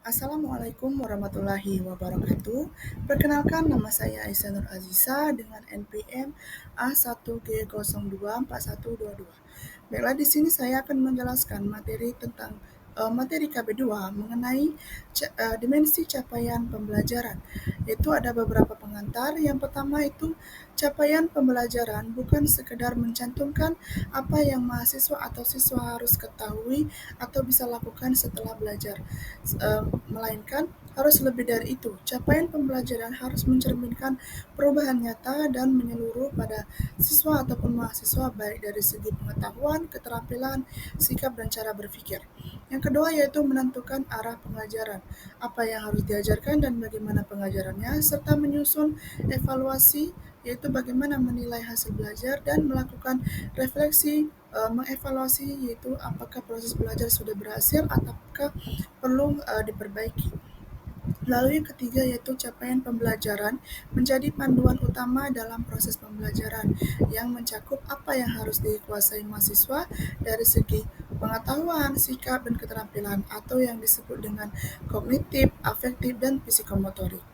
Assalamualaikum warahmatullahi wabarakatuh. Perkenalkan nama saya Aisyah Aziza dengan NPM A1G024122. Baiklah, di sini saya akan menjelaskan materi tentang materi KB2 mengenai dimensi capaian pembelajaran. Yaitu ada beberapa pengantar. Yang pertama itu capaian pembelajaran bukan sekedar mencantumkan apa yang mahasiswa atau siswa harus ketahui atau bisa lakukan setelah belajar, melainkan harus lebih dari itu. Capaian pembelajaran harus mencerminkan perubahan nyata dan menyeluruh pada siswa ataupun mahasiswa, baik dari segi pengetahuan, keterampilan, sikap, dan cara berpikir. Yang kedua yaitu menentukan arah pengajaran, apa yang harus diajarkan dan bagaimana pengajarannya, serta menyusun evaluasi, yaitu bagaimana menilai hasil belajar dan melakukan refleksi, mengevaluasi, yaitu apakah proses belajar sudah berhasil ataukah perlu diperbaiki. Lalu yang ketiga yaitu capaian pembelajaran menjadi panduan utama dalam proses pembelajaran yang mencakup apa yang harus dikuasai mahasiswa dari segi pengetahuan, sikap, dan keterampilan atau yang disebut dengan kognitif, afektif, dan psikomotorik.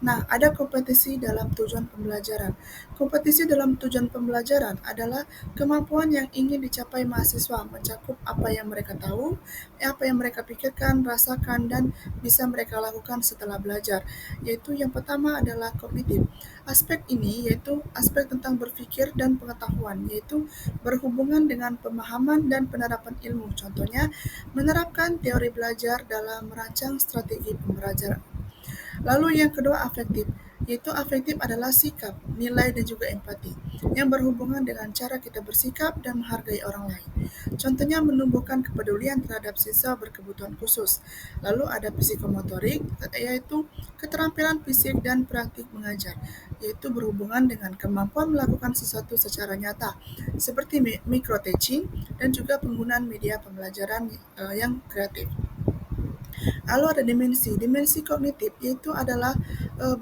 Nah, ada kompetisi dalam tujuan pembelajaran. Kompetisi dalam tujuan pembelajaran adalah kemampuan yang ingin dicapai mahasiswa mencakup apa yang mereka tahu, apa yang mereka pikirkan, rasakan, dan bisa mereka lakukan setelah belajar. Yaitu yang pertama adalah kognitif. Aspek ini yaitu aspek tentang berpikir dan pengetahuan, yaitu berhubungan dengan pemahaman dan penerapan ilmu. Contohnya, menerapkan teori belajar dalam merancang strategi pembelajaran. Lalu yang kedua afektif, yaitu afektif adalah sikap, nilai, dan juga empati yang berhubungan dengan cara kita bersikap dan menghargai orang lain. Contohnya menumbuhkan kepedulian terhadap siswa berkebutuhan khusus. Lalu ada psikomotorik, yaitu keterampilan fisik dan praktik mengajar, yaitu berhubungan dengan kemampuan melakukan sesuatu secara nyata, seperti micro-teaching dan juga penggunaan media pembelajaran yang kreatif. Lalu ada dimensi kognitif, yaitu adalah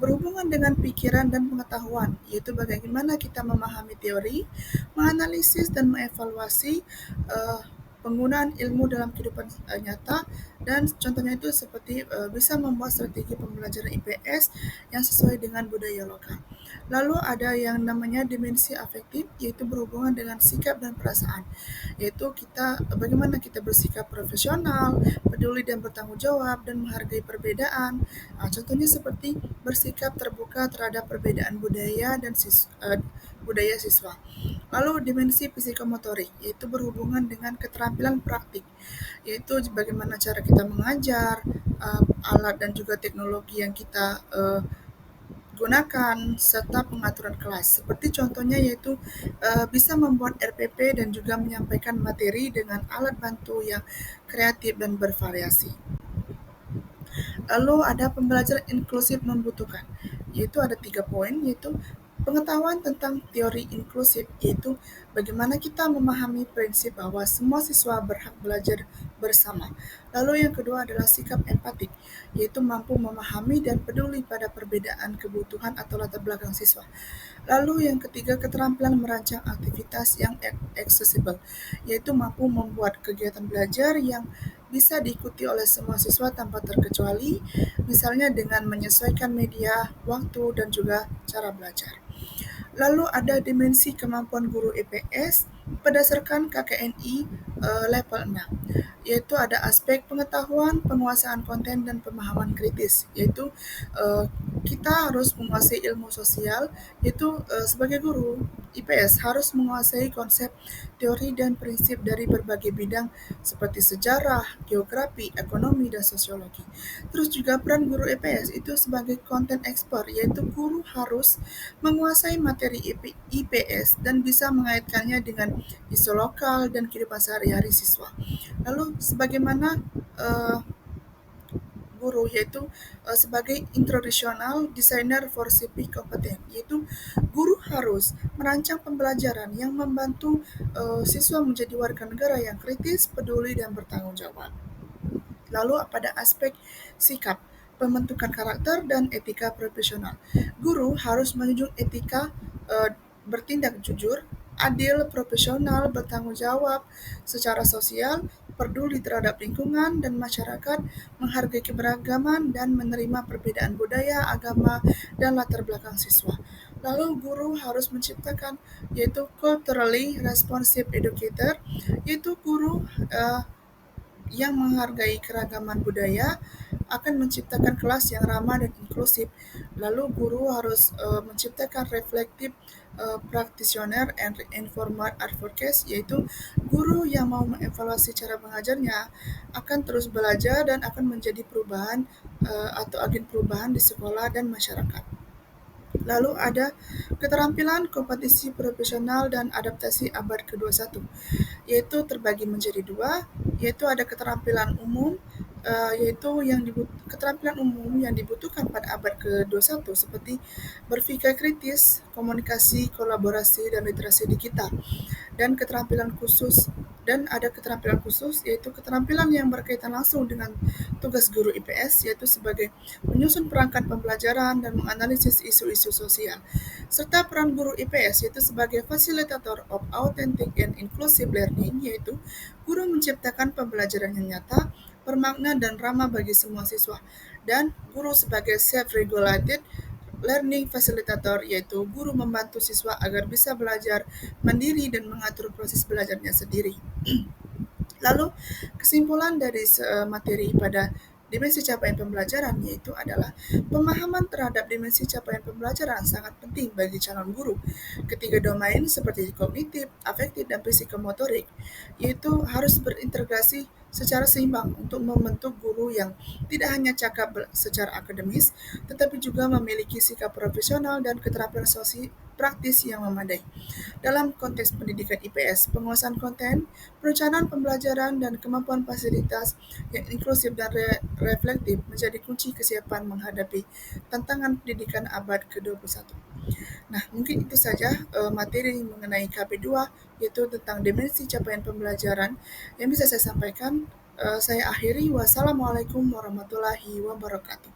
berhubungan dengan pikiran dan pengetahuan, yaitu bagaimana kita memahami teori, menganalisis dan mengevaluasi eh, penggunaan ilmu dalam kehidupan nyata, dan contohnya itu seperti bisa membuat strategi pembelajaran IPS yang sesuai dengan budaya lokal. Lalu ada yang namanya dimensi afektif, yaitu berhubungan dengan sikap dan perasaan, yaitu bagaimana kita bersikap profesional, peduli dan bertanggung jawab, dan menghargai perbedaan. Contohnya seperti bersikap terbuka terhadap perbedaan budaya siswa. Lalu dimensi psikomotorik, yaitu berhubungan dengan keterampilan praktik, yaitu bagaimana cara kita mengajar, alat dan juga teknologi yang kita gunakan, serta pengaturan kelas. Seperti contohnya yaitu bisa membuat RPP dan juga menyampaikan materi dengan alat bantu yang kreatif dan bervariasi. Lalu ada pembelajaran inklusif membutuhkan, yaitu ada 3 poin, yaitu pengetahuan tentang teori inklusif, yaitu bagaimana kita memahami prinsip bahwa semua siswa berhak belajar bersama. Lalu yang kedua adalah sikap empatik, yaitu mampu memahami dan peduli pada perbedaan kebutuhan atau latar belakang siswa. Lalu yang ketiga, keterampilan merancang aktivitas yang accessible, yaitu mampu membuat kegiatan belajar yang bisa diikuti oleh semua siswa tanpa terkecuali, misalnya dengan menyesuaikan media, waktu, dan juga cara belajar. Lalu ada dimensi kemampuan guru EPS berdasarkan KKNI level 6, yaitu ada aspek pengetahuan, penguasaan konten, dan pemahaman kritis, yaitu eh, kita harus menguasai ilmu sosial, yaitu sebagai guru IPS harus menguasai konsep, teori, dan prinsip dari berbagai bidang seperti sejarah, geografi, ekonomi, dan sosiologi. Terus juga peran guru IPS itu sebagai content expert, yaitu guru harus menguasai materi IPS dan bisa mengaitkannya dengan isu lokal dan kehidupan sehari-hari siswa. Lalu sebagaimana eh, guru yaitu sebagai introductional designer for civic kompeten, yaitu guru harus merancang pembelajaran yang membantu siswa menjadi warga negara yang kritis, peduli, dan bertanggung jawab. Lalu pada aspek sikap, pembentukan karakter dan etika profesional. Guru harus menunjuk etika, bertindak jujur, adil, profesional, bertanggung jawab secara sosial, peduli terhadap lingkungan dan masyarakat, menghargai keberagaman, dan menerima perbedaan budaya, agama, dan latar belakang siswa. Lalu guru harus menciptakan yaitu culturally responsive educator, yaitu guru yang menghargai keragaman budaya akan menciptakan kelas yang ramah dan inklusif. Lalu guru harus menciptakan reflective practitioner and informed advocates, yaitu guru yang mau mengevaluasi cara mengajarnya akan terus belajar dan akan menjadi perubahan atau agen perubahan di sekolah dan masyarakat. Lalu ada keterampilan kompetisi profesional dan adaptasi abad ke-21, yaitu terbagi menjadi dua, yaitu ada keterampilan umum, yaitu keterampilan umum yang dibutuhkan pada abad ke-21 seperti berpikir kritis, komunikasi, kolaborasi, dan literasi digital. Dan keterampilan khusus dan ada keterampilan khusus yaitu keterampilan yang berkaitan langsung dengan tugas guru IPS, yaitu sebagai menyusun perangkat pembelajaran dan menganalisis isu-isu sosial, serta peran guru IPS yaitu sebagai fasilitator of authentic and inclusive learning, yaitu guru menciptakan pembelajaran yang nyata, bermakna dan ramah bagi semua siswa, dan guru sebagai self-regulated learning facilitator, yaitu guru membantu siswa agar bisa belajar mandiri dan mengatur proses belajarnya sendiri. Lalu kesimpulan dari materi pada dimensi capaian pembelajaran yaitu adalah pemahaman terhadap dimensi capaian pembelajaran sangat penting bagi calon guru. Ketiga domain seperti kognitif, afektif, dan psikomotorik yaitu harus berintegrasi secara seimbang untuk membentuk guru yang tidak hanya cakap secara akademis, tetapi juga memiliki sikap profesional dan keterampilan praktis yang memadai. Dalam konteks pendidikan IPS, penguasaan konten, perencanaan pembelajaran, dan kemampuan fasilitas yang inklusif dan reflektif menjadi kunci kesiapan menghadapi tantangan pendidikan abad ke-21. Nah, mungkin itu saja materi mengenai KB2, yaitu tentang dimensi capaian pembelajaran yang bisa saya sampaikan. Saya akhiri. Wassalamualaikum warahmatullahi wabarakatuh.